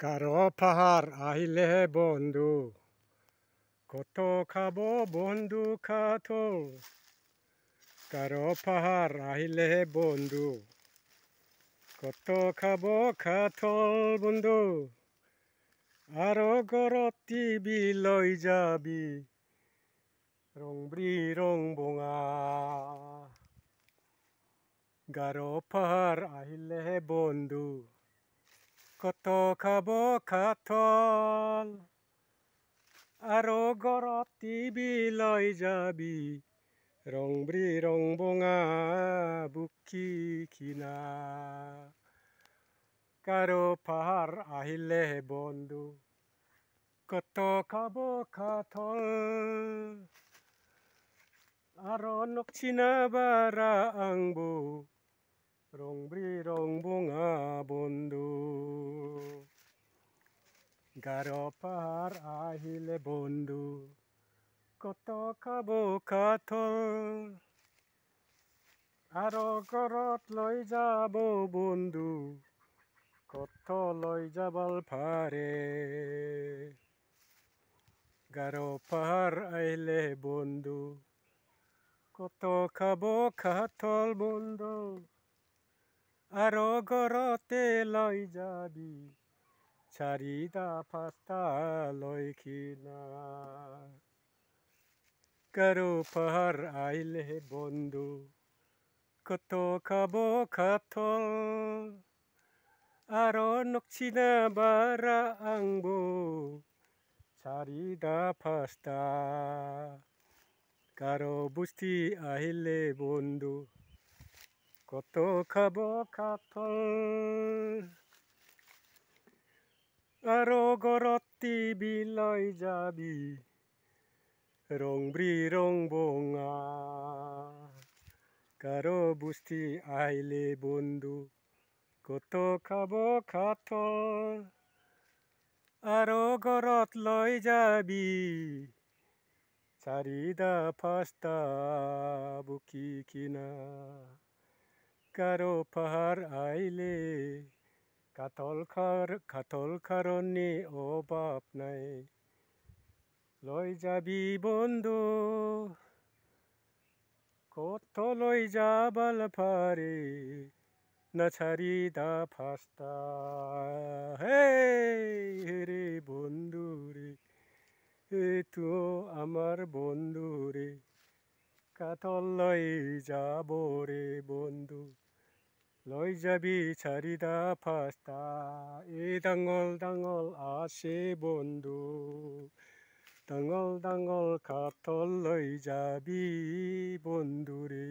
কারো পাহাড় আহিলে বন্ধু, কত খাবো বন্ধু কাতল। কারো পাহাড় আহিলে বন্ধু, কত খাবো কাতল বন্ধু। আরো ঘরত টিভি লৈ যাবি, রং বিরং বঙা। গারো পাহাড় আহিলে বন্ধু, কত খাবো কাতল। আরো ঘরত টিভি লৈ যাবি, রং বিরং বঙা বুকি কিনা। কারো পাহাড় আহিলে বন্ধু, কত খাবো কাতল। আরো নকচিনা বারা আংবো, রং বিরং বঙা বন্ধু। গারো পাহাড় আহিলে বন্ধু, কত খাবো কাতল। আরো ঘরত লৈ যাব বন্ধু, কত লৈ যাবাল পারে। গারো পাহাড় আহিলে বন্ধু, কত খাবো কাতল বন্ধু। আরো ঘরতে লৈ যাবি, চারিটা পাঁচটা লৈ কিনা। গারো পাহাড় আহিলে বন্ধু, কত খাবো কাতল। আরো নকচিনা বারা আংবো, চারিটা পাঁচটা। গারো বস্তি আহিলে বন্ধু, কত খাবো কাতল। আরো ঘরত টিভি লৈ যাবি, রং বিরং বঙা। গারো বস্তি আহিলে বন্ধু, কত খাবো কাতল। আরো ঘরত লৈ যাবি, চারিটা পাঁচটা বুকি কিনা। গারো পাহাড় আহিলে কাতল কারণে অভাব নাই। লৈ যাবি বন্ধু, কত লৈ যাবাল পারে, না চারিটা পাঁচটা। হে রে বন্ধু রে, এ তো আমার বন্ধু রে। কাতল লৈ যাব রে বন্ধু, লৈ যাবি চারিটা পাঁচটা। এ ডাঙল ডাঙল আসে বন্ধু, ডাঙল ডাঙল কাতল লৈ যাবি বন্ধু রে।